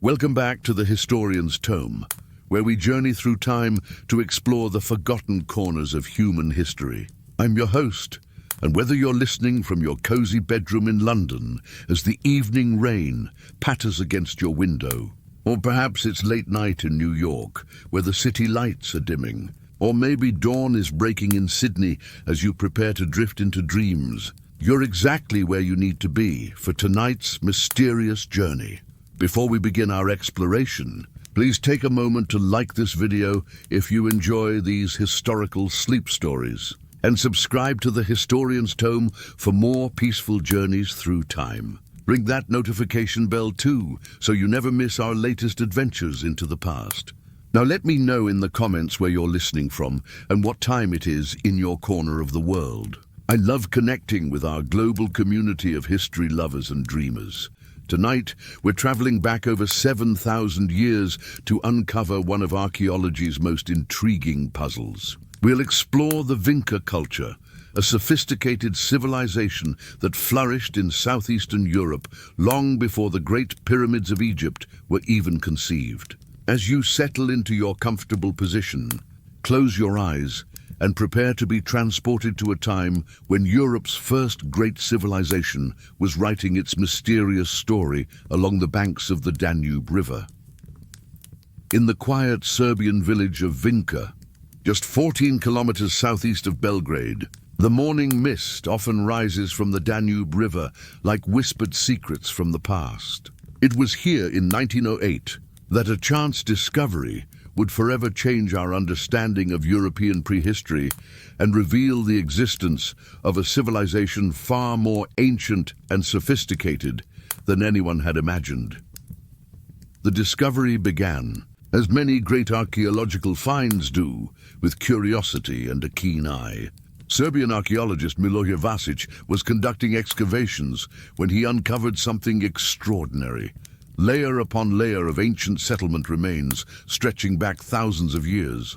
Welcome back to the Historian's Tome, where we journey through time to explore the forgotten corners of human history. I'm your host, and whether you're listening from your cozy bedroom in London as the evening rain patters against your window, or perhaps it's late night in New York, where the city lights are dimming, or maybe dawn is breaking in Sydney as you prepare to drift into dreams, you're exactly where you need to be for tonight's mysterious journey. Before we begin our exploration, please take a moment to like this video if you enjoy these historical sleep stories, and subscribe to the Historian's Tome for more peaceful journeys through time. Ring that notification bell too, so you never miss our latest adventures into the past. Now let me know in the comments where you're listening from and what time it is in your corner of the world. I love connecting with our global community of history lovers and dreamers. Tonight, we're traveling back over 7,000 years to uncover one of archaeology's most intriguing puzzles. We'll explore the Vinca culture, a sophisticated civilization that flourished in southeastern Europe long before the Great Pyramids of Egypt were even conceived. As you settle into your comfortable position, close your eyes and prepare to be transported to a time when Europe's first great civilization was writing its mysterious story along the banks of the Danube River. In the quiet Serbian village of Vinca, just 14 kilometers southeast of Belgrade, the morning mist often rises from the Danube River like whispered secrets from the past. It was here in 1908 that a chance discovery would forever change our understanding of European prehistory and reveal the existence of a civilization far more ancient and sophisticated than anyone had imagined. The discovery began, as many great archaeological finds do, with curiosity and a keen eye. Serbian archaeologist Milorad Vasic was conducting excavations when he uncovered something extraordinary. Layer upon layer of ancient settlement remains stretching back thousands of years.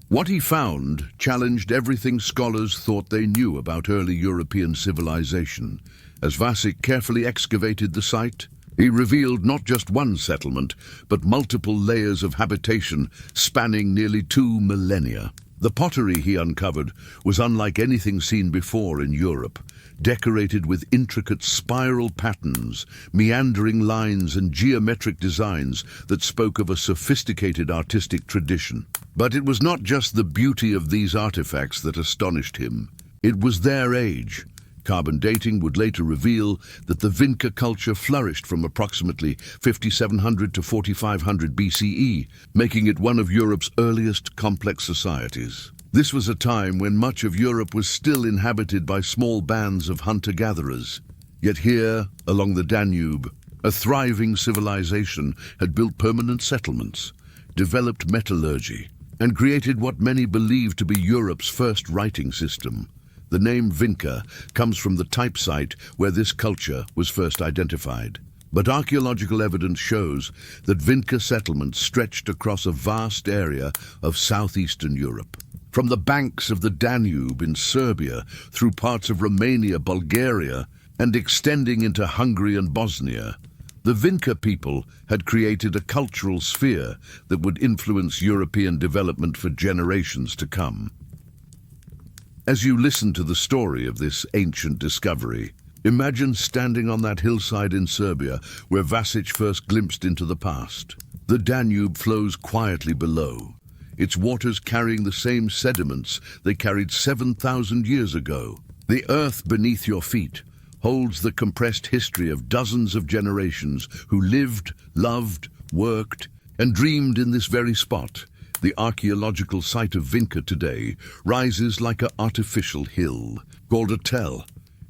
What he found challenged everything scholars thought they knew about early European civilization. As Vasic carefully excavated the site, he revealed not just one settlement, but multiple layers of habitation spanning nearly 2 millennia. The pottery he uncovered was unlike anything seen before in Europe, decorated with intricate spiral patterns, meandering lines and geometric designs that spoke of a sophisticated artistic tradition. But it was not just the beauty of these artifacts that astonished him. It was their age. Carbon dating would later reveal that the Vinca culture flourished from approximately 5700 to 4500 BCE, making it one of Europe's earliest complex societies. This was a time when much of Europe was still inhabited by small bands of hunter-gatherers. Yet here, along the Danube, a thriving civilization had built permanent settlements, developed metallurgy, and created what many believed to be Europe's first writing system. The name Vinca comes from the type site where this culture was first identified. But archaeological evidence shows that Vinca settlements stretched across a vast area of southeastern Europe. From the banks of the Danube in Serbia through parts of Romania, Bulgaria, and extending into Hungary and Bosnia, the Vinca people had created a cultural sphere that would influence European development for generations to come. As you listen to the story of this ancient discovery, imagine standing on that hillside in Serbia where Vasic first glimpsed into the past. The Danube flows quietly below, its waters carrying the same sediments they carried 7,000 years ago. The earth beneath your feet holds the compressed history of dozens of generations who lived, loved, worked, and dreamed in this very spot. The archaeological site of Vinca today rises like an artificial hill, called a tell,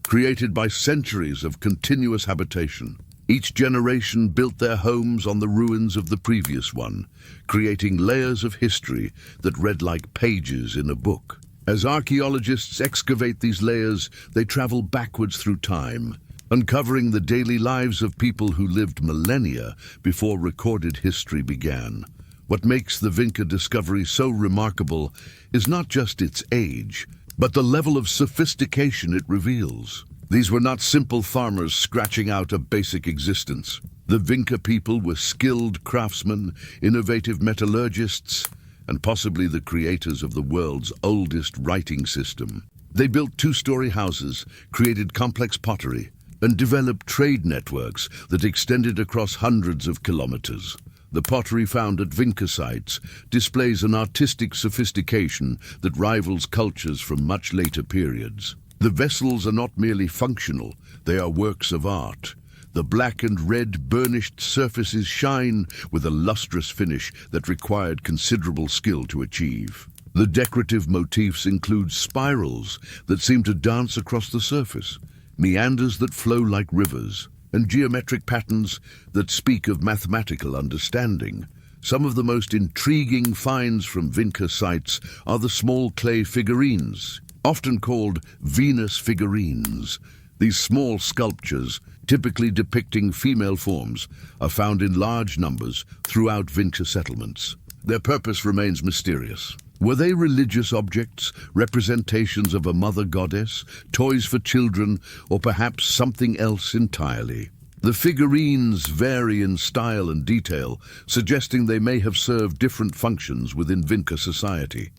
created by centuries of continuous habitation. Each generation built their homes on the ruins of the previous one, creating layers of history that read like pages in a book. As archaeologists excavate these layers, they travel backwards through time, uncovering the daily lives of people who lived millennia before recorded history began. What makes the Vinca discovery so remarkable is not just its age, but the level of sophistication it reveals. These were not simple farmers scratching out a basic existence. The Vinca people were skilled craftsmen, innovative metallurgists, and possibly the creators of the world's oldest writing system. They built two-story houses, created complex pottery, and developed trade networks that extended across hundreds of kilometers. The pottery found at Vinca sites displays an artistic sophistication that rivals cultures from much later periods. The vessels are not merely functional, they are works of art. The black and red burnished surfaces shine with a lustrous finish that required considerable skill to achieve. The decorative motifs include spirals that seem to dance across the surface, meanders that flow like rivers, and geometric patterns that speak of mathematical understanding. Some of the most intriguing finds from Vinca sites are the small clay figurines, often called Venus figurines. These small sculptures, typically depicting female forms, are found in large numbers throughout Vinca settlements. Their purpose remains mysterious. Were they religious objects, representations of a mother goddess, toys for children, or perhaps something else entirely? The figurines vary in style and detail, suggesting they may have served different functions within Vinca society.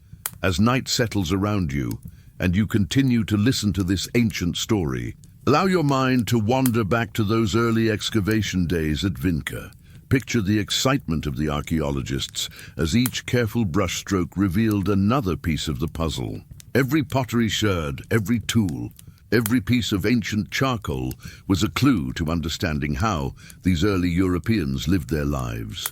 As night settles around you, and you continue to listen to this ancient story, allow your mind to wander back to those early excavation days at Vinca. Picture the excitement of the archaeologists as each careful brushstroke revealed another piece of the puzzle. Every pottery sherd, every tool, every piece of ancient charcoal was a clue to understanding how these early Europeans lived their lives.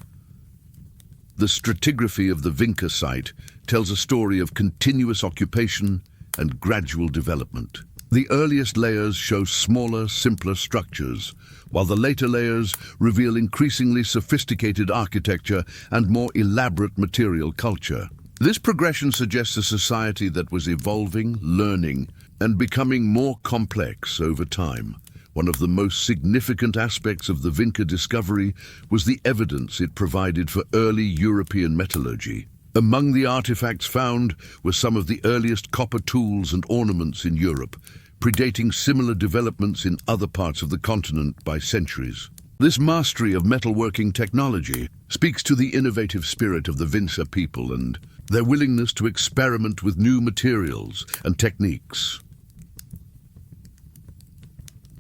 The stratigraphy of the Vinca site tells a story of continuous occupation and gradual development. The earliest layers show smaller, simpler structures, while the later layers reveal increasingly sophisticated architecture and more elaborate material culture. This progression suggests a society that was evolving, learning, and becoming more complex over time. One of the most significant aspects of the Vinca discovery was the evidence it provided for early European metallurgy. Among the artifacts found were some of the earliest copper tools and ornaments in Europe, predating similar developments in other parts of the continent by centuries. This mastery of metalworking technology speaks to the innovative spirit of the Vinca people and their willingness to experiment with new materials and techniques.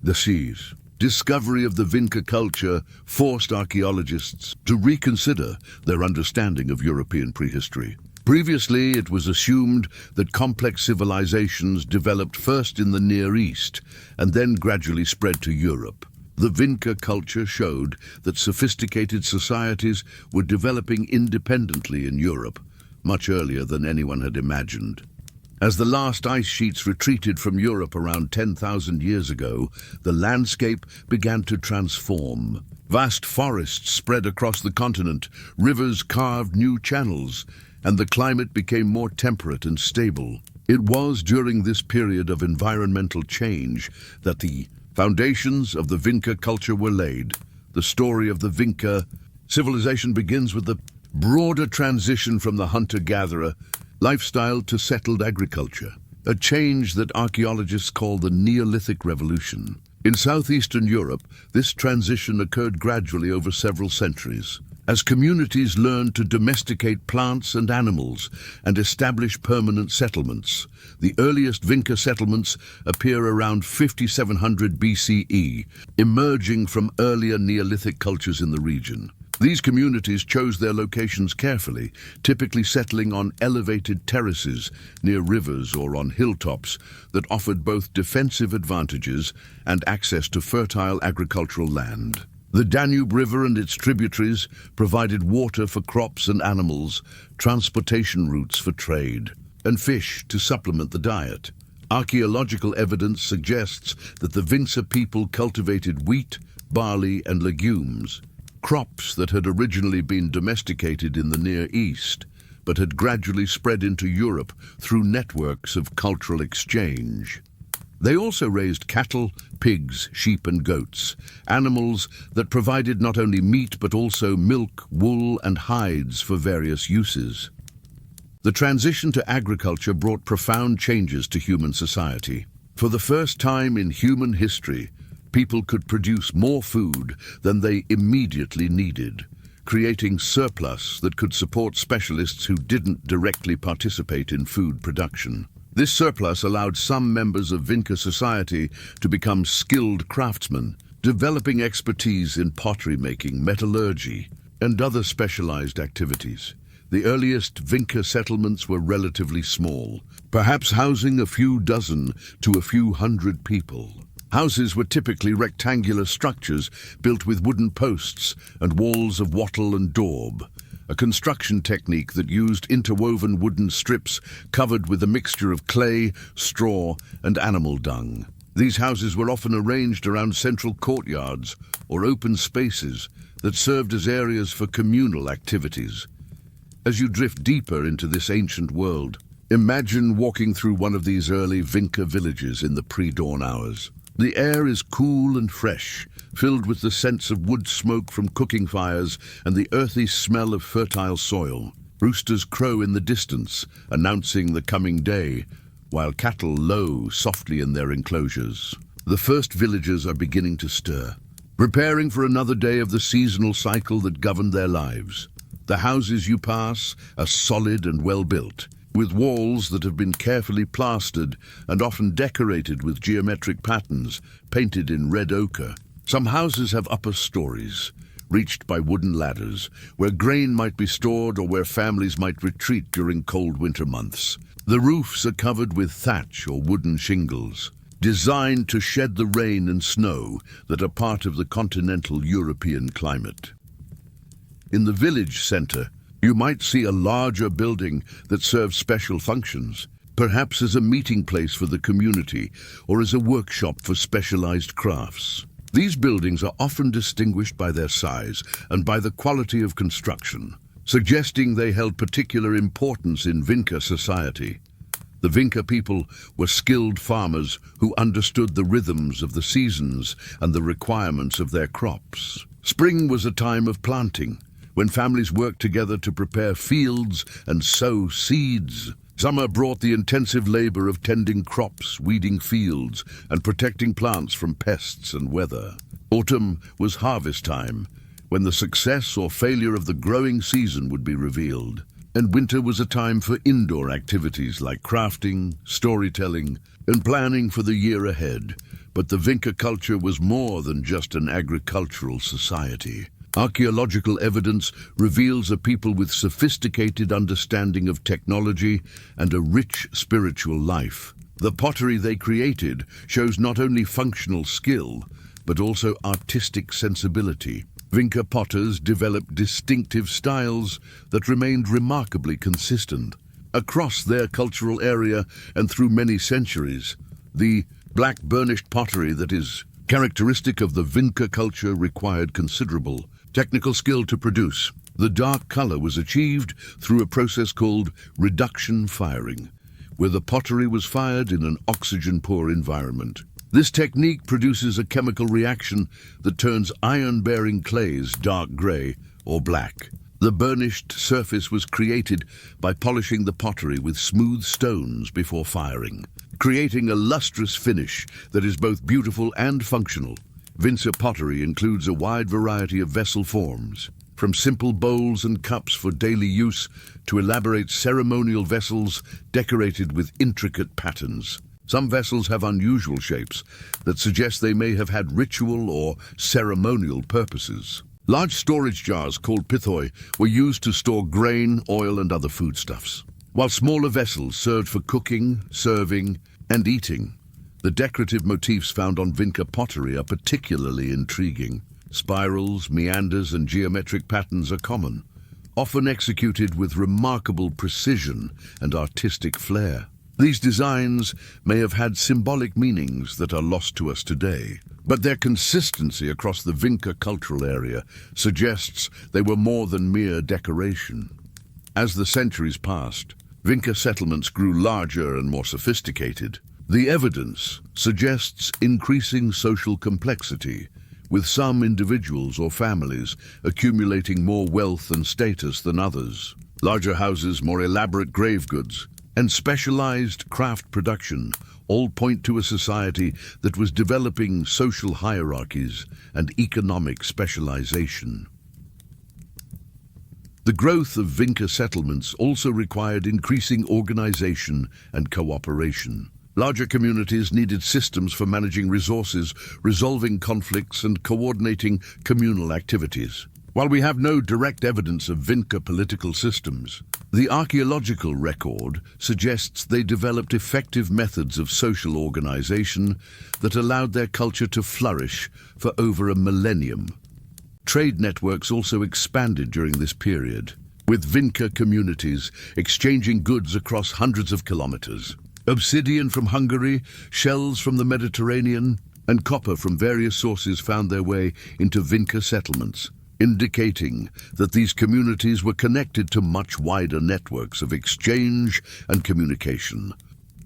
The discovery of the Vinca culture forced archaeologists to reconsider their understanding of European prehistory. Previously, it was assumed that complex civilizations developed first in the Near East and then gradually spread to Europe. The Vinca culture showed that sophisticated societies were developing independently in Europe, much earlier than anyone had imagined. As the last ice sheets retreated from Europe around 10,000 years ago, the landscape began to transform. Vast forests spread across the continent, rivers carved new channels, and the climate became more temperate and stable. It was during this period of environmental change that the foundations of the Vinca culture were laid. The story of the Vinca civilization begins with the broader transition from the hunter-gatherer lifestyle to settled agriculture, a change that archaeologists call the Neolithic revolution. In southeastern Europe, this transition occurred gradually over several centuries, as communities learned to domesticate plants and animals and establish permanent settlements. The earliest Vinca settlements appear around 5700 BCE, emerging from earlier Neolithic cultures in the region. These communities chose their locations carefully, typically settling on elevated terraces near rivers or on hilltops that offered both defensive advantages and access to fertile agricultural land. The Danube River and its tributaries provided water for crops and animals, transportation routes for trade, and fish to supplement the diet. Archaeological evidence suggests that the Vinca people cultivated wheat, barley, and legumes, crops that had originally been domesticated in the Near East, but had gradually spread into Europe through networks of cultural exchange. They also raised cattle, pigs, sheep, and goats, animals that provided not only meat but also milk, wool, and hides for various uses. The transition to agriculture brought profound changes to human society. For the first time in human history, people could produce more food than they immediately needed, creating surplus that could support specialists who didn't directly participate in food production. This surplus allowed some members of Vinca society to become skilled craftsmen, developing expertise in pottery making, metallurgy, and other specialized activities. The earliest Vinca settlements were relatively small, perhaps housing a few dozen to a few hundred people. Houses were typically rectangular structures built with wooden posts and walls of wattle and daub, a construction technique that used interwoven wooden strips covered with a mixture of clay, straw, and animal dung. These houses were often arranged around central courtyards or open spaces that served as areas for communal activities. As you drift deeper into this ancient world, imagine walking through one of these early Vinca villages in the pre-dawn hours. The air is cool and fresh, filled with the sense of wood smoke from cooking fires and the earthy smell of fertile soil. Roosters crow in the distance, announcing the coming day, while cattle low softly in their enclosures. The first villagers are beginning to stir, preparing for another day of the seasonal cycle that governed their lives. The houses you pass are solid and well-built, with walls that have been carefully plastered and often decorated with geometric patterns painted in red ochre. Some houses have upper stories, reached by wooden ladders, where grain might be stored or where families might retreat during cold winter months. The roofs are covered with thatch or wooden shingles, designed to shed the rain and snow that are part of the continental European climate. In the village center, you might see a larger building that serves special functions, perhaps as a meeting place for the community or as a workshop for specialized crafts. These buildings are often distinguished by their size and by the quality of construction, suggesting they held particular importance in Vinca society. The Vinca people were skilled farmers who understood the rhythms of the seasons and the requirements of their crops. Spring was a time of planting, when families worked together to prepare fields and sow seeds. Summer brought the intensive labor of tending crops, weeding fields, and protecting plants from pests and weather. Autumn was harvest time, when the success or failure of the growing season would be revealed. And winter was a time for indoor activities like crafting, storytelling, and planning for the year ahead. But the Vinca culture was more than just an agricultural society. Archaeological evidence reveals a people with sophisticated understanding of technology and a rich spiritual life. The pottery they created shows not only functional skill, but also artistic sensibility. Vinca potters developed distinctive styles that remained remarkably consistent. Across their cultural area and through many centuries, the black burnished pottery that is characteristic of the Vinca culture required considerable technical skill to produce. The dark color was achieved through a process called reduction firing, where the pottery was fired in an oxygen-poor environment. This technique produces a chemical reaction that turns iron-bearing clays dark gray or black. The burnished surface was created by polishing the pottery with smooth stones before firing, creating a lustrous finish that is both beautiful and functional. Vinca pottery includes a wide variety of vessel forms, from simple bowls and cups for daily use to elaborate ceremonial vessels decorated with intricate patterns. Some vessels have unusual shapes that suggest they may have had ritual or ceremonial purposes. Large storage jars called pithoi were used to store grain, oil, and other foodstuffs, while smaller vessels served for cooking, serving, and eating. The decorative motifs found on Vinca pottery are particularly intriguing. Spirals, meanders, and geometric patterns are common, often executed with remarkable precision and artistic flair. These designs may have had symbolic meanings that are lost to us today, but their consistency across the Vinca cultural area suggests they were more than mere decoration. As the centuries passed, Vinca settlements grew larger and more sophisticated. The evidence suggests increasing social complexity, with some individuals or families accumulating more wealth and status than others. Larger houses, more elaborate grave goods, and specialized craft production all point to a society that was developing social hierarchies and economic specialization. The growth of Vinca settlements also required increasing organization and cooperation. Larger communities needed systems for managing resources, resolving conflicts, and coordinating communal activities. While we have no direct evidence of Vinca political systems, the archaeological record suggests they developed effective methods of social organization that allowed their culture to flourish for over a millennium. Trade networks also expanded during this period, with Vinca communities exchanging goods across hundreds of kilometers. Obsidian from Hungary, shells from the Mediterranean, and copper from various sources found their way into Vinca settlements, indicating that these communities were connected to much wider networks of exchange and communication.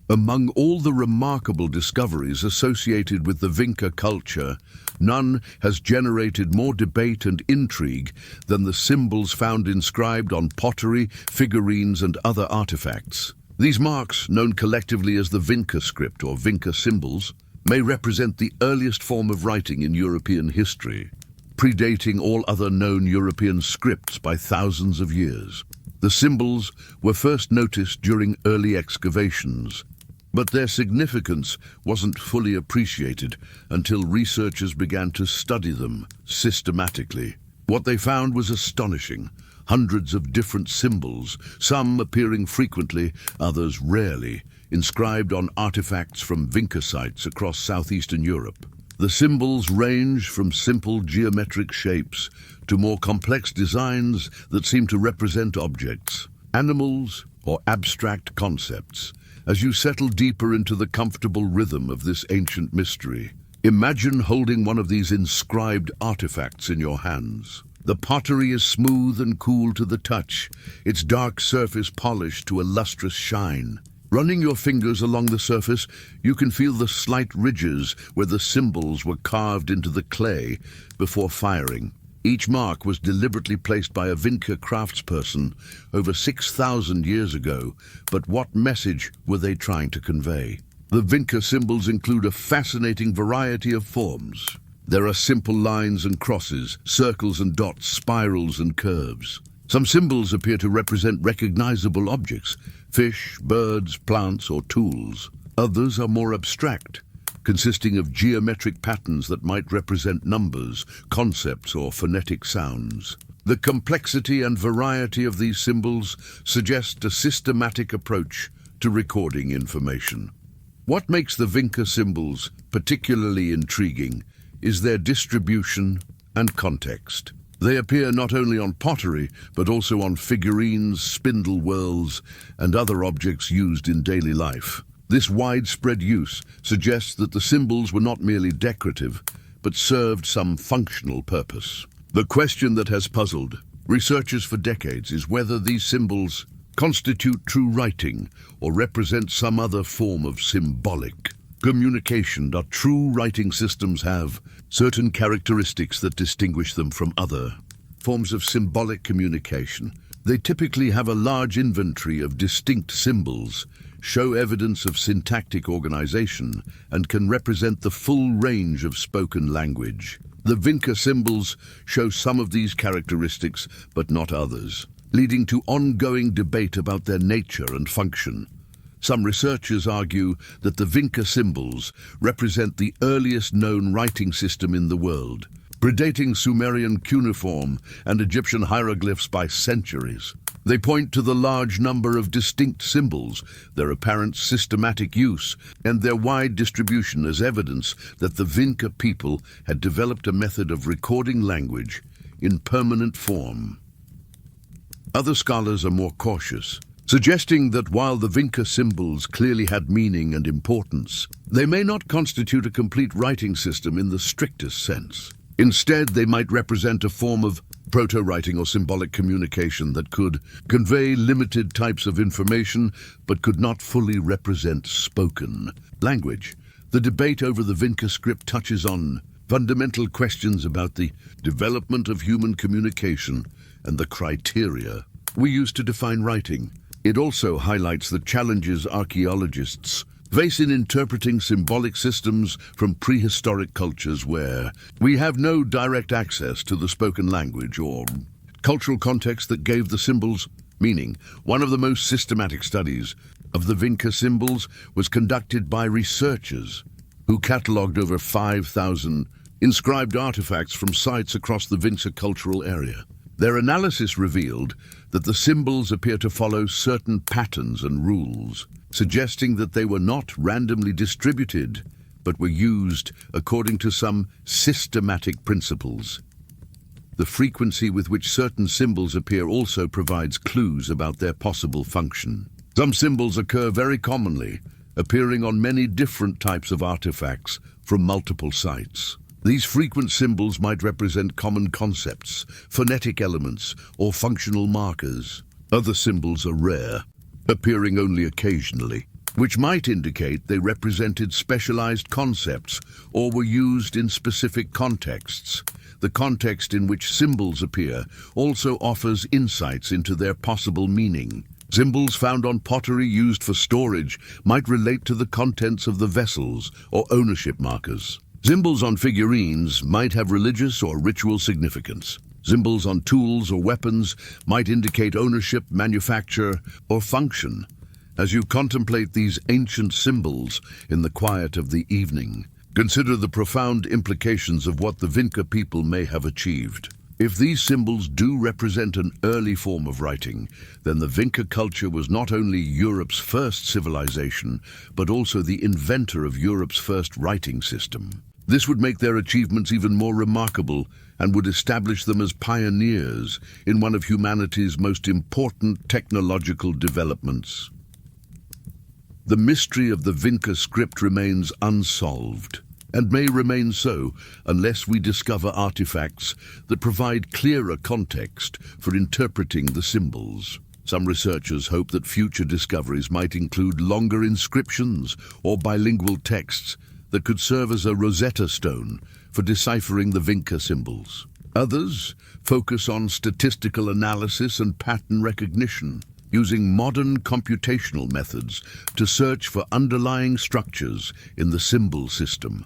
Among all the remarkable discoveries associated with the Vinca culture, none has generated more debate and intrigue than the symbols found inscribed on pottery, figurines, and other artifacts. These marks, known collectively as the Vinca script or Vinca symbols, may represent the earliest form of writing in European history, predating all other known European scripts by thousands of years. The symbols were first noticed during early excavations, but their significance wasn't fully appreciated until researchers began to study them systematically. What they found was astonishing. Hundreds of different symbols, some appearing frequently, others rarely, inscribed on artifacts from Vinca sites across southeastern Europe. The symbols range from simple geometric shapes to more complex designs that seem to represent objects, animals, or abstract concepts. As you settle deeper into the comfortable rhythm of this ancient mystery, imagine holding one of these inscribed artifacts in your hands. The pottery is smooth and cool to the touch, its dark surface polished to a lustrous shine. Running your fingers along the surface, you can feel the slight ridges where the symbols were carved into the clay before firing. Each mark was deliberately placed by a Vinca craftsperson over 6,000 years ago, but what message were they trying to convey? The Vinca symbols include a fascinating variety of forms. There are simple lines and crosses, circles and dots, spirals and curves. Some symbols appear to represent recognizable objects, fish, birds, plants, or tools. Others are more abstract, consisting of geometric patterns that might represent numbers, concepts, or phonetic sounds. The complexity and variety of these symbols suggest a systematic approach to recording information. What makes the Vinca symbols particularly intriguing is their distribution and context. They appear not only on pottery, but also on figurines, spindle whorls, and other objects used in daily life. This widespread use suggests that the symbols were not merely decorative, but served some functional purpose. The question that has puzzled researchers for decades is whether these symbols constitute true writing or represent some other form of symbolic communication. True writing systems have certain characteristics that distinguish them from other forms of symbolic communication. They typically have a large inventory of distinct symbols, show evidence of syntactic organization, and can represent the full range of spoken language. The Vinca symbols show some of these characteristics, but not others, leading to ongoing debate about their nature and function. Some researchers argue that the Vinca symbols represent the earliest known writing system in the world, predating Sumerian cuneiform and Egyptian hieroglyphs by centuries. They point to the large number of distinct symbols, their apparent systematic use, and their wide distribution as evidence that the Vinca people had developed a method of recording language in permanent form. Other scholars are more cautious, suggesting that while the Vinca symbols clearly had meaning and importance, they may not constitute a complete writing system in the strictest sense. Instead, they might represent a form of proto-writing or symbolic communication that could convey limited types of information but could not fully represent spoken language. The debate over the Vinca script touches on fundamental questions about the development of human communication and the criteria we use to define writing. It also highlights the challenges archaeologists face in interpreting symbolic systems from prehistoric cultures where we have no direct access to the spoken language or cultural context that gave the symbols meaning. One of the most systematic studies of the Vinca symbols was conducted by researchers who catalogued over 5,000 inscribed artifacts from sites across the Vinca cultural area. Their analysis revealed that the symbols appear to follow certain patterns and rules, suggesting that they were not randomly distributed, but were used according to some systematic principles. The frequency with which certain symbols appear also provides clues about their possible function. Some symbols occur very commonly, appearing on many different types of artifacts from multiple sites. These frequent symbols might represent common concepts, phonetic elements, or functional markers. Other symbols are rare, appearing only occasionally, which might indicate they represented specialized concepts or were used in specific contexts. The context in which symbols appear also offers insights into their possible meaning. Symbols found on pottery used for storage might relate to the contents of the vessels or ownership markers. Symbols on figurines might have religious or ritual significance. Symbols on tools or weapons might indicate ownership, manufacture, or function. As you contemplate these ancient symbols in the quiet of the evening, consider the profound implications of what the Vinca people may have achieved. If these symbols do represent an early form of writing, then the Vinca culture was not only Europe's first civilization, but also the inventor of Europe's first writing system. This would make their achievements even more remarkable and would establish them as pioneers in one of humanity's most important technological developments. The mystery of the Vinca script remains unsolved, and may remain so unless we discover artifacts that provide clearer context for interpreting the symbols. Some researchers hope that future discoveries might include longer inscriptions or bilingual texts that could serve as a Rosetta Stone for deciphering the Vinca symbols. Others focus on statistical analysis and pattern recognition, using modern computational methods to search for underlying structures in the symbol system.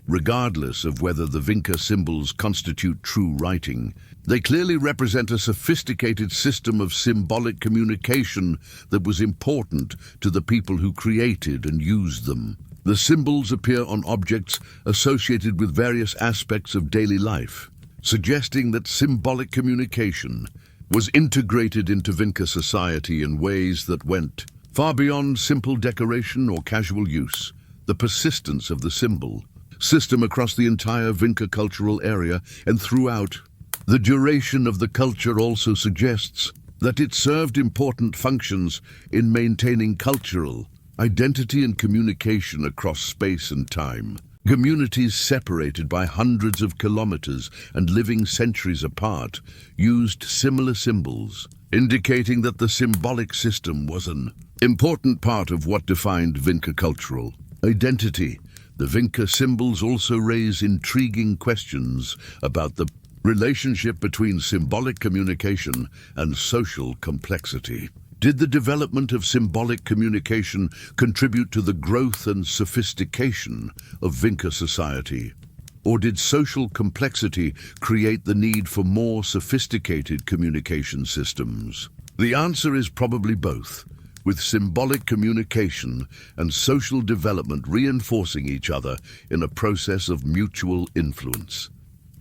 Regardless of whether the Vinca symbols constitute true writing, they clearly represent a sophisticated system of symbolic communication that was important to the people who created and used them. The symbols appear on objects associated with various aspects of daily life, suggesting that symbolic communication was integrated into Vinca society in ways that went far beyond simple decoration or casual use. The persistence of the symbol system across the entire Vinca cultural area and throughout the duration of the culture also suggests that it served important functions in maintaining cultural identity and communication across space and time. Communities separated by hundreds of kilometers and living centuries apart used similar symbols, indicating that the symbolic system was an important part of what defined Vinca cultural identity. The Vinca symbols also raise intriguing questions about the relationship between symbolic communication and social complexity. Did the development of symbolic communication contribute to the growth and sophistication of Vinca society? Or did social complexity create the need for more sophisticated communication systems? The answer is probably both, with symbolic communication and social development reinforcing each other in a process of mutual influence.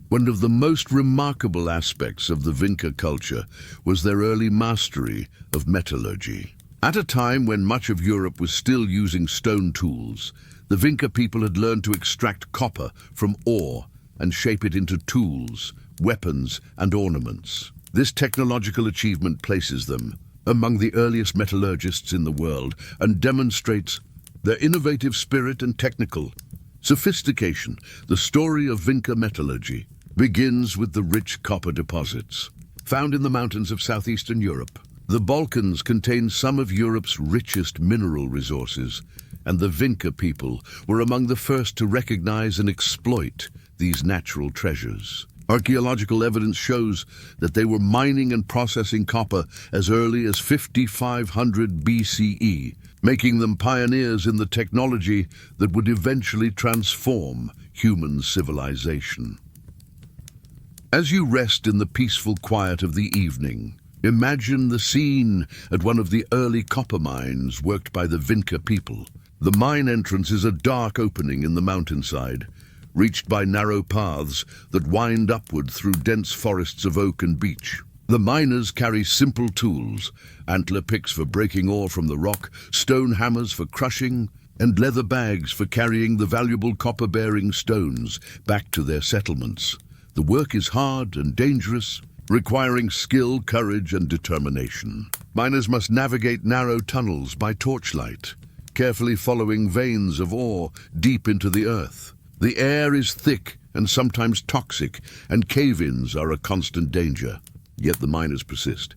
One of the most remarkable aspects of the Vinca culture was their early mastery of metallurgy. At a time when much of Europe was still using stone tools, the Vinca people had learned to extract copper from ore and shape it into tools, weapons, and ornaments. This technological achievement places them among the earliest metallurgists in the world and demonstrates their innovative spirit and technical sophistication. The story of Vinca metallurgy begins with the rich copper deposits found in the mountains of southeastern Europe. The Balkans contain some of Europe's richest mineral resources, and the Vinca people were among the first to recognize and exploit these natural treasures. Archaeological evidence shows that they were mining and processing copper as early as 5500 BCE, making them pioneers in the technology that would eventually transform human civilization. As you rest in the peaceful quiet of the evening, imagine the scene at one of the early copper mines worked by the Vinca people. The mine entrance is a dark opening in the mountainside, reached by narrow paths that wind upward through dense forests of oak and beech. The miners carry simple tools, antler picks for breaking ore from the rock, stone hammers for crushing, and leather bags for carrying the valuable copper-bearing stones back to their settlements. The work is hard and dangerous, requiring skill, courage, and determination. Miners must navigate narrow tunnels by torchlight, carefully following veins of ore deep into the earth. The air is thick and sometimes toxic, and cave-ins are a constant danger. Yet the miners persist,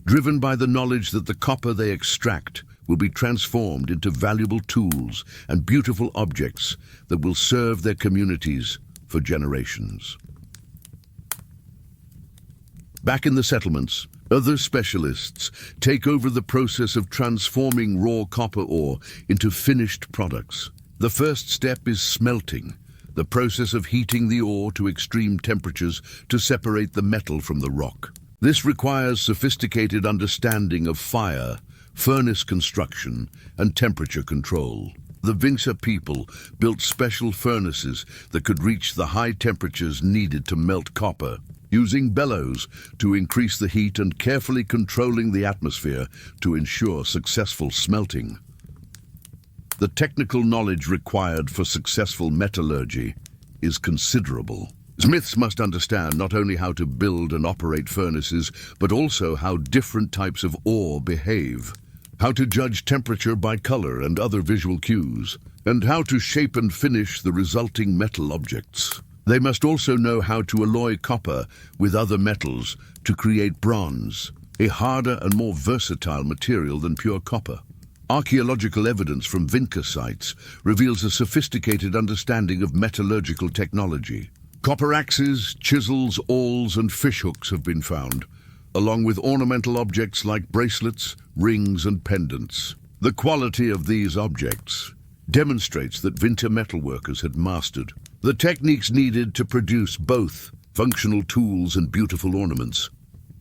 driven by the knowledge that the copper they extract will be transformed into valuable tools and beautiful objects that will serve their communities for generations. Back in the settlements, other specialists take over the process of transforming raw copper ore into finished products. The first step is smelting, the process of heating the ore to extreme temperatures to separate the metal from the rock. This requires sophisticated understanding of fire, furnace construction, and temperature control. The Vinca people built special furnaces that could reach the high temperatures needed to melt copper, using bellows to increase the heat and carefully controlling the atmosphere to ensure successful smelting. The technical knowledge required for successful metallurgy is considerable. Smiths must understand not only how to build and operate furnaces, but also how different types of ore behave, how to judge temperature by color and other visual cues, and how to shape and finish the resulting metal objects. They must also know how to alloy copper with other metals to create bronze, a harder and more versatile material than pure copper. Archaeological evidence from Vinca sites reveals a sophisticated understanding of metallurgical technology. Copper axes, chisels, awls, and fishhooks have been found, along with ornamental objects like bracelets, rings, and pendants. The quality of these objects demonstrates that Vinca metalworkers had mastered the techniques needed to produce both functional tools and beautiful ornaments.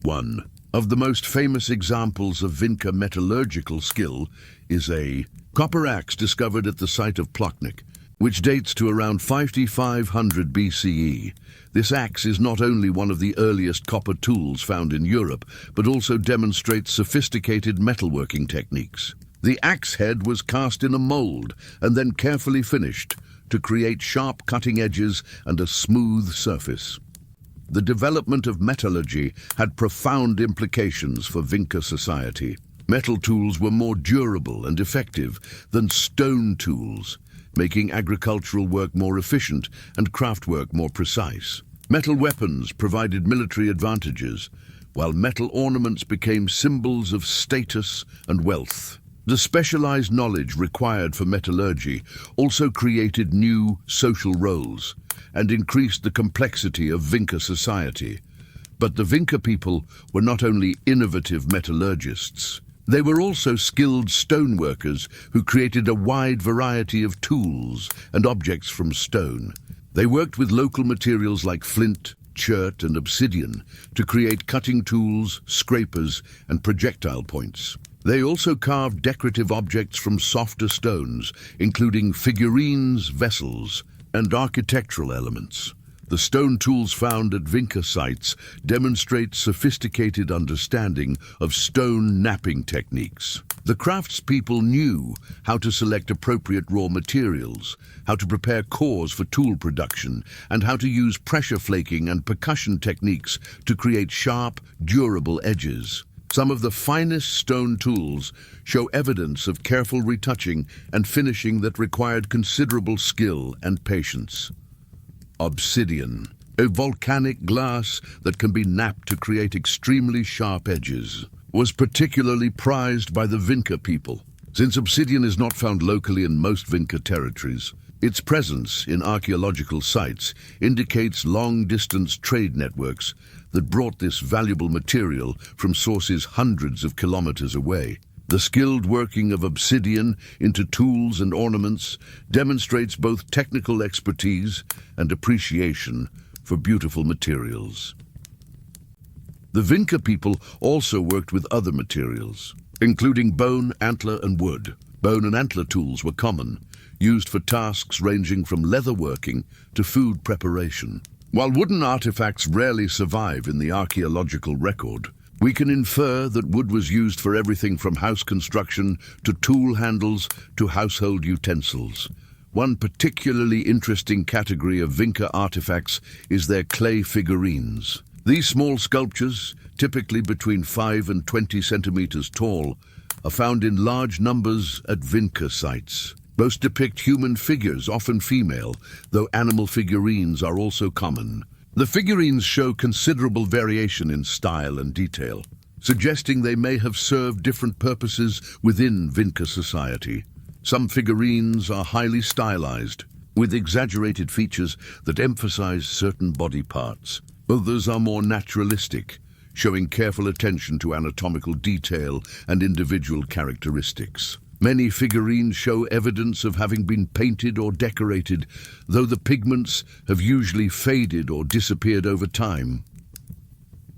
One of the most famous examples of Vinca metallurgical skill is a copper axe discovered at the site of Plotnik, which dates to around 5500 BCE. This axe is not only one of the earliest copper tools found in Europe, but also demonstrates sophisticated metalworking techniques. The axe head was cast in a mold and then carefully finished to create sharp cutting edges and a smooth surface. The development of metallurgy had profound implications for Vinca society. Metal tools were more durable and effective than stone tools, making agricultural work more efficient and craft work more precise. Metal weapons provided military advantages, while metal ornaments became symbols of status and wealth. The specialized knowledge required for metallurgy also created new social roles and increased the complexity of Vinca society. But the Vinca people were not only innovative metallurgists, they were also skilled stoneworkers who created a wide variety of tools and objects from stone. They worked with local materials like flint, chert, and obsidian to create cutting tools, scrapers, and projectile points. They also carved decorative objects from softer stones, including figurines, vessels, and architectural elements. The stone tools found at Vinca sites demonstrate sophisticated understanding of stone knapping techniques. The craftspeople knew how to select appropriate raw materials, how to prepare cores for tool production, and how to use pressure flaking and percussion techniques to create sharp, durable edges. Some of the finest stone tools show evidence of careful retouching and finishing that required considerable skill and patience. Obsidian, a volcanic glass that can be knapped to create extremely sharp edges, was particularly prized by the Vinca people. Since obsidian is not found locally in most Vinca territories, Its presence in archaeological sites indicates long-distance trade networks that brought this valuable material from sources hundreds of kilometers away. The skilled working of obsidian into tools and ornaments demonstrates both technical expertise and appreciation for beautiful materials. The Vinca people also worked with other materials, including bone, antler, and wood. Bone and antler tools were common, used for tasks ranging from leatherworking to food preparation. While wooden artifacts rarely survive in the archaeological record, we can infer that wood was used for everything from house construction to tool handles to household utensils. One particularly interesting category of Vinca artifacts is their clay figurines. These small sculptures, typically between 5 and 20 centimeters tall, are found in large numbers at Vinca sites. Most depict human figures, often female, though animal figurines are also common. The figurines show considerable variation in style and detail, suggesting they may have served different purposes within Vinca society. Some figurines are highly stylized, with exaggerated features that emphasize certain body parts. Others are more naturalistic, showing careful attention to anatomical detail and individual characteristics. Many figurines show evidence of having been painted or decorated, though the pigments have usually faded or disappeared over time.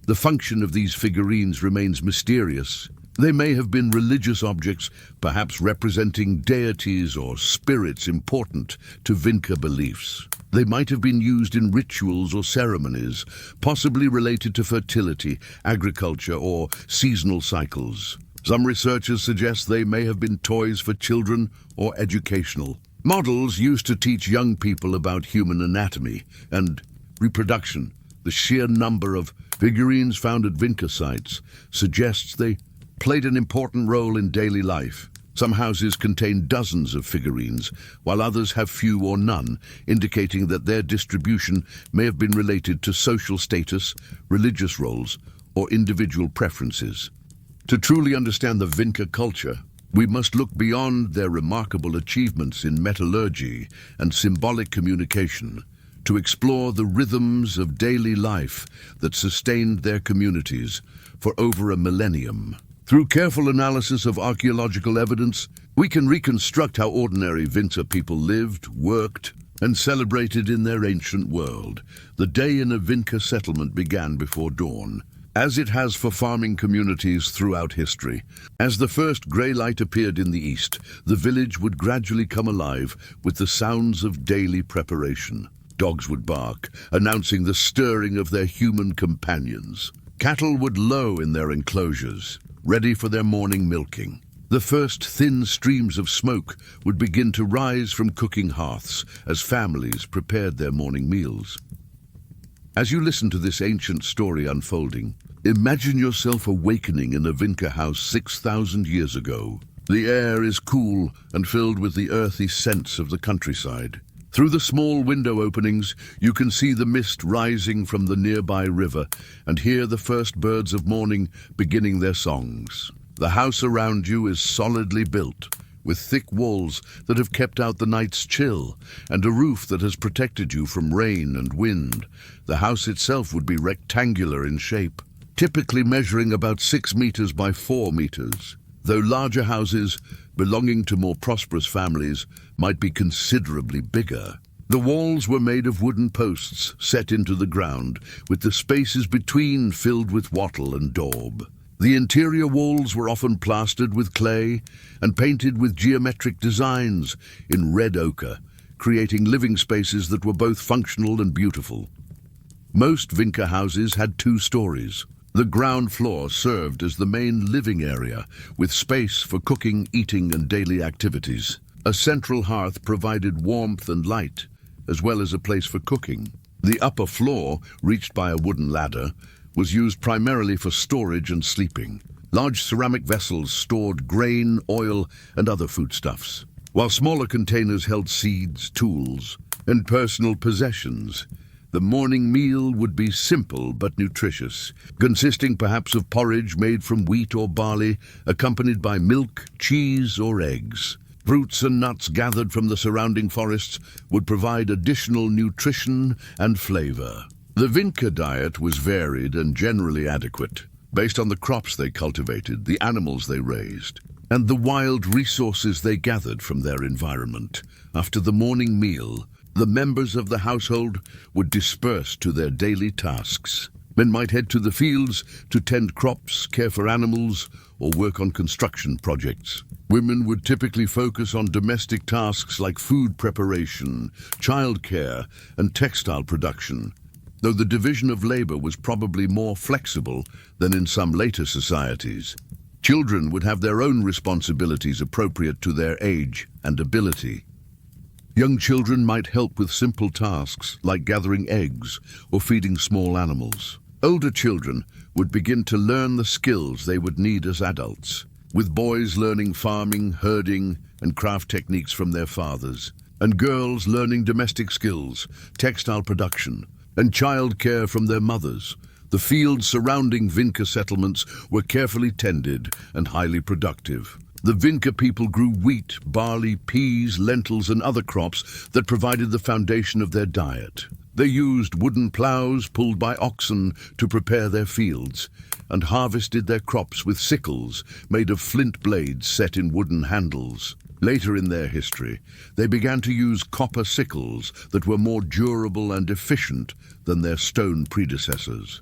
The function of these figurines remains mysterious. They may have been religious objects, perhaps representing deities or spirits important to Vinca beliefs. They might have been used in rituals or ceremonies, possibly related to fertility, agriculture, or seasonal cycles. Some researchers suggest they may have been toys for children or educational. Models used to teach young people about human anatomy and reproduction. The sheer number of figurines found at Vinca sites suggests they played an important role in daily life. Some houses contain dozens of figurines, while others have few or none, indicating that their distribution may have been related to social status, religious roles, or individual preferences. To truly understand the Vinca culture, we must look beyond their remarkable achievements in metallurgy and symbolic communication to explore the rhythms of daily life that sustained their communities for over a millennium. Through careful analysis of archaeological evidence, we can reconstruct how ordinary Vinca people lived, worked, and celebrated in their ancient world. The day in a Vinca settlement began before dawn, as it has for farming communities throughout history. As the first grey light appeared in the east, the village would gradually come alive with the sounds of daily preparation. Dogs would bark, announcing the stirring of their human companions. Cattle would low in their enclosures, ready for their morning milking. The first thin streams of smoke would begin to rise from cooking hearths as families prepared their morning meals. As you listen to this ancient story unfolding, imagine yourself awakening in a Vinca house 6,000 years ago. The air is cool and filled with the earthy scents of the countryside. Through the small window openings, you can see the mist rising from the nearby river and hear the first birds of morning beginning their songs. The house around you is solidly built, with thick walls that have kept out the night's chill and a roof that has protected you from rain and wind. The house itself would be rectangular in shape, typically measuring about 6 meters by 4 meters, though larger houses belonging to more prosperous families might be considerably bigger. The walls were made of wooden posts set into the ground, with the spaces between filled with wattle and daub. The interior walls were often plastered with clay and painted with geometric designs in red ochre, creating living spaces that were both functional and beautiful. Most Vinca houses had 2 stories. The ground floor served as the main living area, with space for cooking, eating, and daily activities. A central hearth provided warmth and light, as well as a place for cooking. The upper floor, reached by a wooden ladder, was used primarily for storage and sleeping. Large ceramic vessels stored grain, oil, and other foodstuffs, while smaller containers held seeds, tools, and personal possessions. The morning meal would be simple but nutritious, consisting perhaps of porridge made from wheat or barley, accompanied by milk, cheese, or eggs. Fruits and nuts gathered from the surrounding forests would provide additional nutrition and flavor. The Vinca diet was varied and generally adequate, based on the crops they cultivated, the animals they raised, and the wild resources they gathered from their environment. After the morning meal, the members of the household would disperse to their daily tasks. Men might head to the fields to tend crops, care for animals, or work on construction projects. Women would typically focus on domestic tasks like food preparation, childcare, and textile production, though the division of labor was probably more flexible than in some later societies. Children would have their own responsibilities appropriate to their age and ability. Young children might help with simple tasks like gathering eggs or feeding small animals. Older children would begin to learn the skills they would need as adults, with boys learning farming, herding, and craft techniques from their fathers, and girls learning domestic skills, textile production, and childcare from their mothers. The fields surrounding Vinca settlements were carefully tended and highly productive. The Vinca people grew wheat, barley, peas, lentils, and other crops that provided the foundation of their diet. They used wooden plows pulled by oxen to prepare their fields, and harvested their crops with sickles made of flint blades set in wooden handles. Later in their history, they began to use copper sickles that were more durable and efficient than their stone predecessors.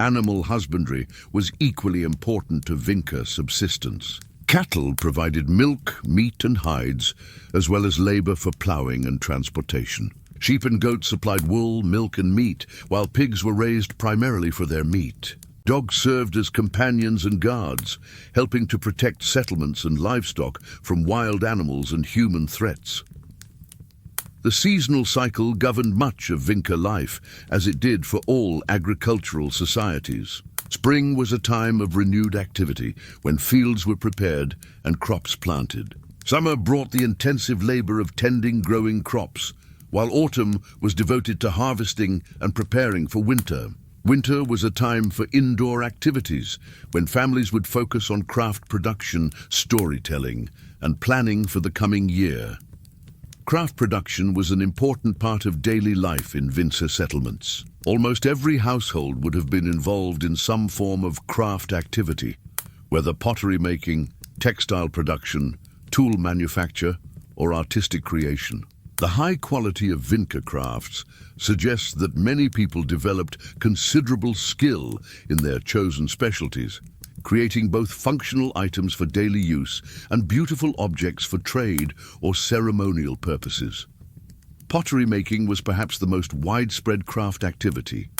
Animal husbandry was equally important to Vinca subsistence. Cattle provided milk, meat, and hides, as well as labor for plowing and transportation. Sheep and goats supplied wool, milk, and meat, while pigs were raised primarily for their meat. Dogs served as companions and guards, helping to protect settlements and livestock from wild animals and human threats. The seasonal cycle governed much of Vinca life, as it did for all agricultural societies. Spring was a time of renewed activity, when fields were prepared and crops planted. Summer brought the intensive labor of tending growing crops, while autumn was devoted to harvesting and preparing for winter. Winter was a time for indoor activities, when families would focus on craft production, storytelling, and planning for the coming year. Craft production was an important part of daily life in Vinca settlements. Almost every household would have been involved in some form of craft activity, whether pottery making, textile production, tool manufacture, or artistic creation. The high quality of Vinca crafts suggests that many people developed considerable skill in their chosen specialties, creating both functional items for daily use and beautiful objects for trade or ceremonial purposes. Pottery making was perhaps the most widespread craft activity.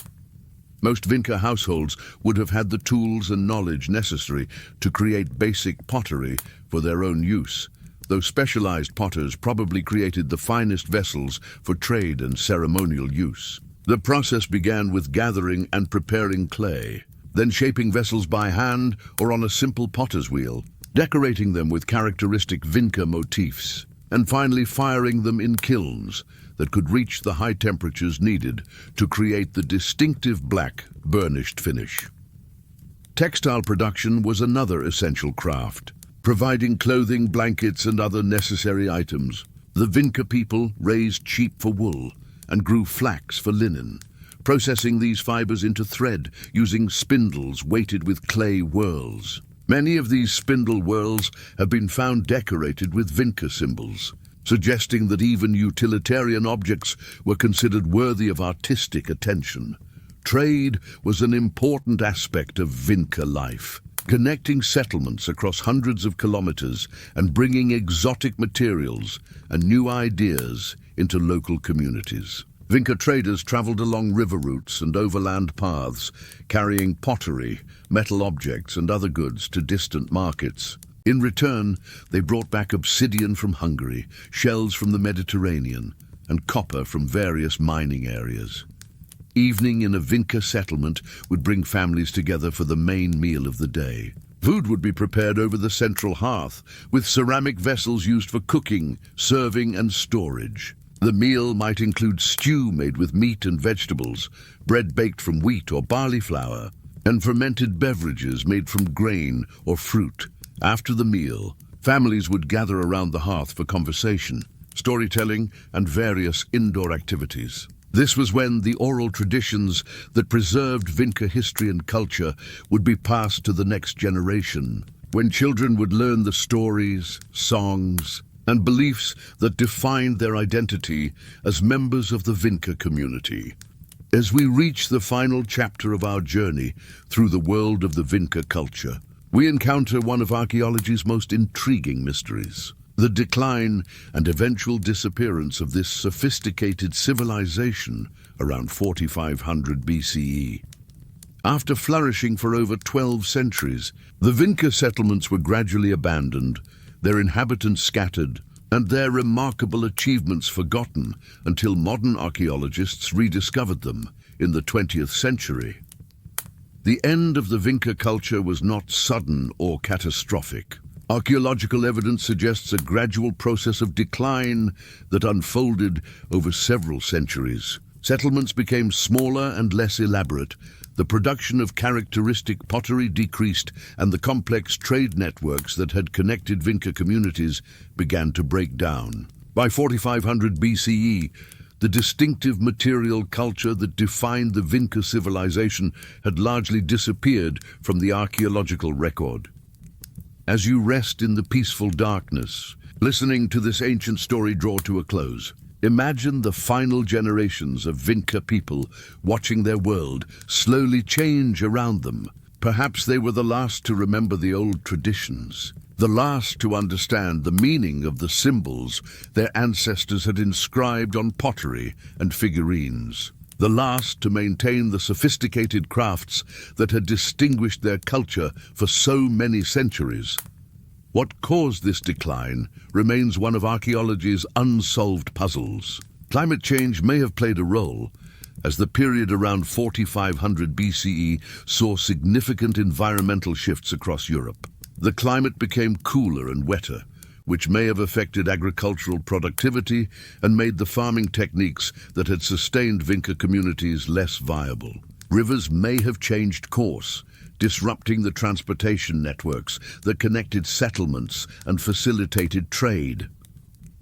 Most Vinca households would have had the tools and knowledge necessary to create basic pottery for their own use, though specialized potters probably created the finest vessels for trade and ceremonial use. The process began with gathering and preparing clay, then shaping vessels by hand or on a simple potter's wheel, decorating them with characteristic Vinca motifs, and finally firing them in kilns that could reach the high temperatures needed to create the distinctive black, burnished finish. Textile production was another essential craft, providing clothing, blankets, and other necessary items. The Vinca people raised sheep for wool and grew flax for linen, processing these fibers into thread using spindles weighted with clay whorls. Many of these spindle whorls have been found decorated with Vinca symbols, suggesting that even utilitarian objects were considered worthy of artistic attention. Trade was an important aspect of Vinca life, connecting settlements across hundreds of kilometers and bringing exotic materials and new ideas into local communities. Vinca traders traveled along river routes and overland paths, carrying pottery, metal objects, and other goods to distant markets. In return, they brought back obsidian from Hungary, shells from the Mediterranean, and copper from various mining areas. Evening in a Vinca settlement would bring families together for the main meal of the day. Food would be prepared over the central hearth, with ceramic vessels used for cooking, serving, and storage. The meal might include stew made with meat and vegetables, bread baked from wheat or barley flour, and fermented beverages made from grain or fruit. After the meal, Families would gather around the hearth for conversation, storytelling, and various indoor activities. This was when the oral traditions that preserved Vinca history and culture would be passed to the next generation, when children would learn the stories, songs, and beliefs that defined their identity as members of the Vinca community. As we reach the final chapter of our journey through the world of the Vinca culture, we encounter one of archaeology's most intriguing mysteries: the decline and eventual disappearance of this sophisticated civilization around 4500 BCE. After flourishing for over 12 centuries, the Vinca settlements were gradually abandoned, their inhabitants scattered, and their remarkable achievements forgotten until modern archaeologists rediscovered them in the 20th century. The end of the Vinca culture was not sudden or catastrophic. Archaeological evidence suggests a gradual process of decline that unfolded over several centuries. Settlements became smaller and less elaborate, the production of characteristic pottery decreased, and the complex trade networks that had connected Vinca communities began to break down. By 4500 BCE, the distinctive material culture that defined the Vinca civilization had largely disappeared from the archaeological record. As you rest in the peaceful darkness, listening to this ancient story draw to a close, imagine the final generations of Vinca people watching their world slowly change around them. Perhaps they were the last to remember the old traditions, the last to understand the meaning of the symbols their ancestors had inscribed on pottery and figurines, the last to maintain the sophisticated crafts that had distinguished their culture for so many centuries. What caused this decline remains one of archaeology's unsolved puzzles. Climate change may have played a role, as the period around 4500 BCE saw significant environmental shifts across Europe. The climate became cooler and wetter, which may have affected agricultural productivity and made the farming techniques that had sustained Vinca communities less viable. Rivers may have changed course, disrupting the transportation networks that connected settlements and facilitated trade.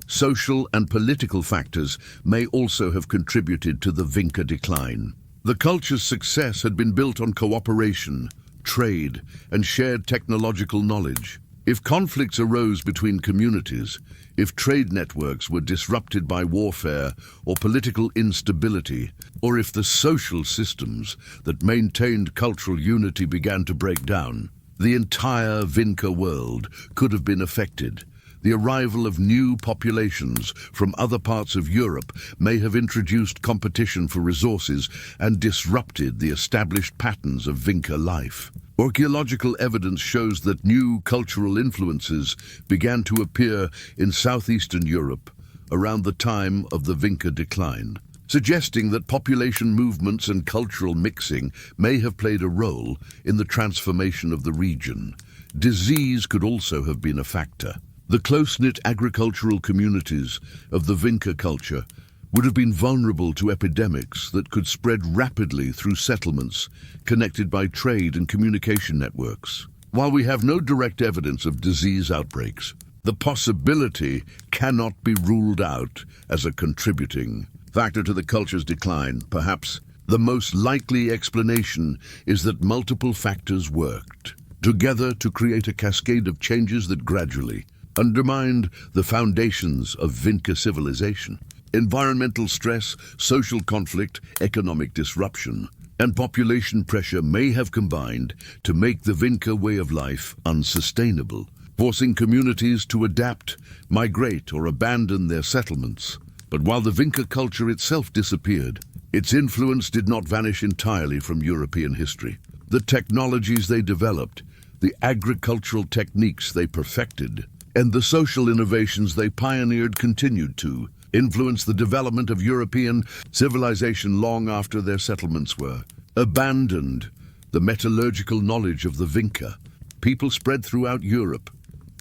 Social and political factors may also have contributed to the Vinca decline. The culture's success had been built on cooperation, trade, and shared technological knowledge. If conflicts arose between communities, if trade networks were disrupted by warfare or political instability, or if the social systems that maintained cultural unity began to break down, the entire Vinca world could have been affected. The arrival of new populations from other parts of Europe may have introduced competition for resources and disrupted the established patterns of Vinca life. Archaeological evidence shows that new cultural influences began to appear in southeastern Europe around the time of the Vinca decline, suggesting that population movements and cultural mixing may have played a role in the transformation of the region. Disease could also have been a factor. The close-knit agricultural communities of the Vinca culture would have been vulnerable to epidemics that could spread rapidly through settlements connected by trade and communication networks. While we have no direct evidence of disease outbreaks, the possibility cannot be ruled out as a contributing factor to the culture's decline. Perhaps the most likely explanation is that multiple factors worked together to create a cascade of changes that gradually undermined the foundations of Vinca civilization. Environmental stress, social conflict, economic disruption, and population pressure may have combined to make the Vinca way of life unsustainable, forcing communities to adapt, migrate, or abandon their settlements. But while the Vinca culture itself disappeared, its influence did not vanish entirely from European history. The technologies they developed, the agricultural techniques they perfected, and the social innovations they pioneered continued to influence the development of European civilization long after their settlements were abandoned. The metallurgical knowledge of the Vinca people spread throughout Europe,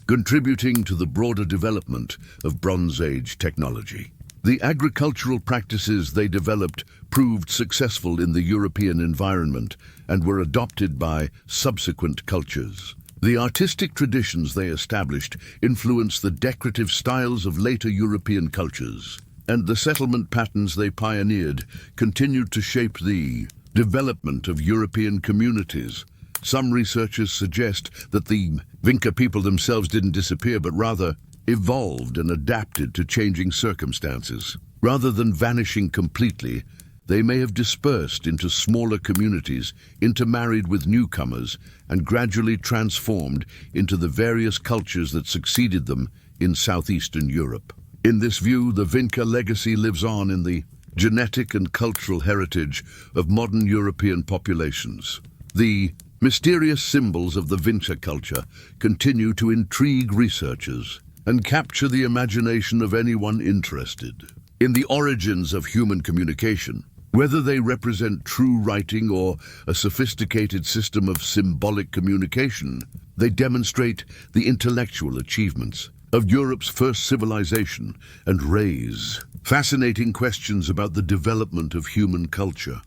contributing to the broader development of Bronze Age technology. The agricultural practices they developed proved successful in the European environment and were adopted by subsequent cultures. The artistic traditions they established influenced the decorative styles of later European cultures, and the settlement patterns they pioneered continued to shape the development of European communities. Some researchers suggest that the Vinca people themselves didn't disappear, but rather evolved and adapted to changing circumstances. Rather than vanishing completely, they may have dispersed into smaller communities, intermarried with newcomers, and gradually transformed into the various cultures that succeeded them in southeastern Europe. In this view, the Vinca legacy lives on in the genetic and cultural heritage of modern European populations. The mysterious symbols of the Vinca culture continue to intrigue researchers and capture the imagination of anyone interested in the origins of human communication. Whether they represent true writing or a sophisticated system of symbolic communication, they demonstrate the intellectual achievements of Europe's first civilization and raise fascinating questions about the development of human culture.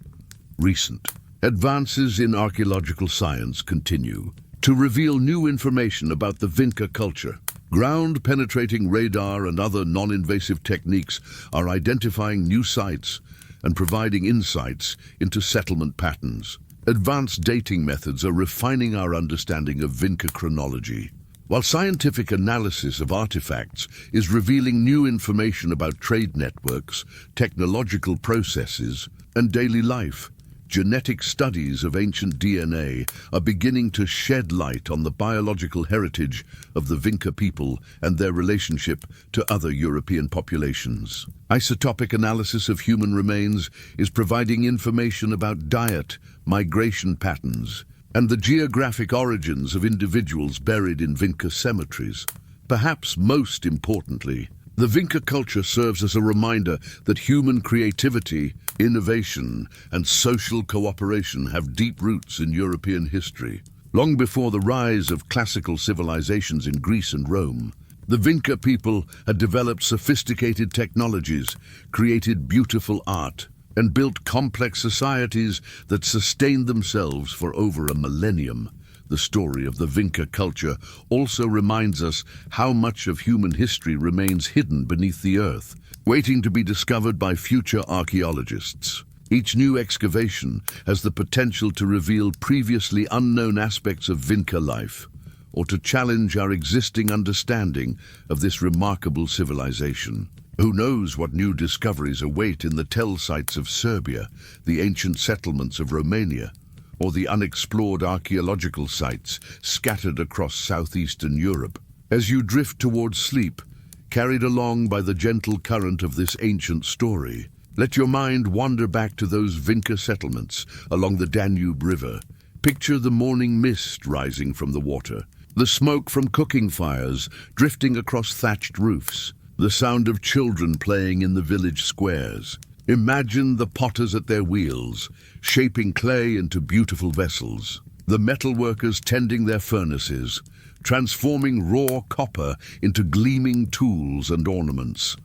Recent advances in archaeological science continue to reveal new information about the Vinca culture. Ground-penetrating radar and other non-invasive techniques are identifying new sites and providing insights into settlement patterns. Advanced dating methods are refining our understanding of Vinca chronology, while scientific analysis of artifacts is revealing new information about trade networks, technological processes, and daily life. Genetic studies of ancient DNA are beginning to shed light on the biological heritage of the Vinca people and their relationship to other European populations. Isotopic analysis of human remains is providing information about diet, migration patterns, and the geographic origins of individuals buried in Vinca cemeteries. Perhaps most importantly, the Vinca culture serves as a reminder that human creativity, innovation, and social cooperation have deep roots in European history. Long before the rise of classical civilizations in Greece and Rome, the Vinca people had developed sophisticated technologies, created beautiful art, and built complex societies that sustained themselves for over a millennium. The story of the Vinca culture also reminds us how much of human history remains hidden beneath the earth, waiting to be discovered by future archaeologists. Each new excavation has the potential to reveal previously unknown aspects of Vinca life, or to challenge our existing understanding of this remarkable civilization. Who knows what new discoveries await in the tell sites of Serbia, the ancient settlements of Romania, or the unexplored archaeological sites scattered across southeastern Europe. As you drift towards sleep, carried along by the gentle current of this ancient story, let your mind wander back to those Vinca settlements along the Danube River. Picture the morning mist rising from the water, the smoke from cooking fires drifting across thatched roofs, the sound of children playing in the village squares. Imagine the potters at their wheels, shaping clay into beautiful vessels, the metalworkers tending their furnaces, transforming raw copper into gleaming tools and ornaments.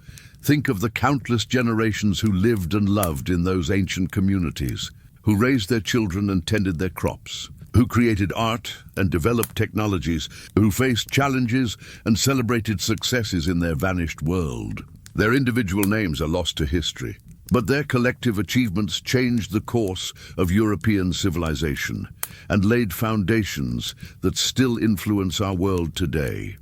Think of the countless generations who lived and loved in those ancient communities, who raised their children and tended their crops, who created art and developed technologies, who faced challenges and celebrated successes in their vanished world. Their individual names are lost to history, but their collective achievements changed the course of European civilization and laid foundations that still influence our world today.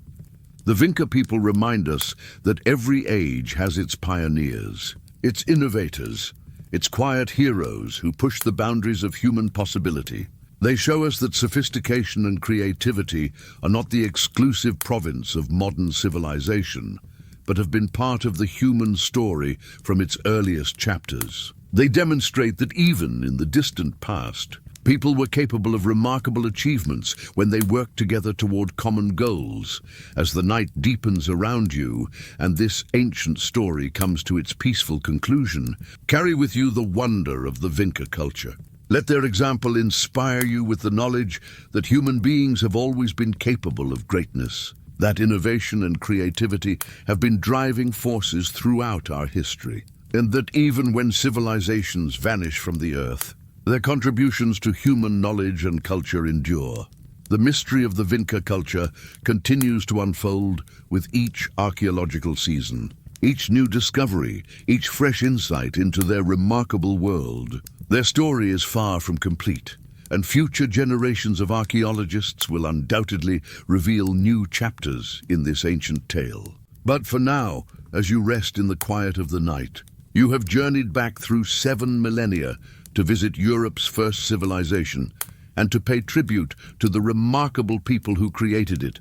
The Vinca people remind us that every age has its pioneers, its innovators, its quiet heroes who push the boundaries of human possibility. They show us that sophistication and creativity are not the exclusive province of modern civilization, but have been part of the human story from its earliest chapters. They demonstrate that even in the distant past, people were capable of remarkable achievements when they worked together toward common goals. As the night deepens around you and this ancient story comes to its peaceful conclusion, carry with you the wonder of the Vinca culture. Let their example inspire you with the knowledge that human beings have always been capable of greatness, that innovation and creativity have been driving forces throughout our history, and that even when civilizations vanish from the earth, their contributions to human knowledge and culture endure. The mystery of the Vinca culture continues to unfold with each archaeological season. Each new discovery, each fresh insight into their remarkable world. Their story is far from complete, and future generations of archaeologists will undoubtedly reveal new chapters in this ancient tale. But for now, as you rest in the quiet of the night, you have journeyed back through 7 millennia to visit Europe's first civilization and to pay tribute to the remarkable people who created it.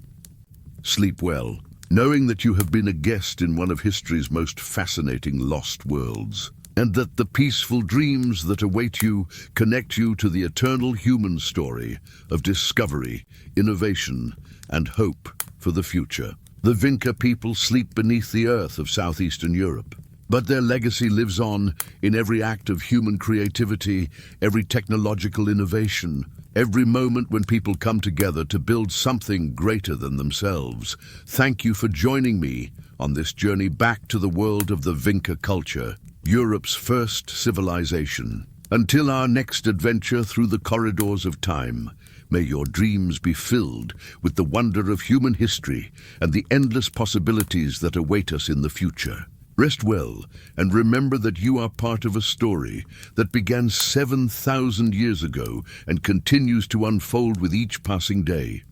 Sleep well, knowing that you have been a guest in one of history's most fascinating lost worlds, and that the peaceful dreams that await you connect you to the eternal human story of discovery, innovation, and hope for the future. The Vinca people sleep beneath the earth of southeastern Europe, but their legacy lives on in every act of human creativity, every technological innovation, every moment when people come together to build something greater than themselves. Thank you for joining me on this journey back to the world of the Vinca culture, Europe's first civilization. Until our next adventure through the corridors of time, may your dreams be filled with the wonder of human history and the endless possibilities that await us in the future. Rest well, and remember that you are part of a story that began 7,000 years ago and continues to unfold with each passing day.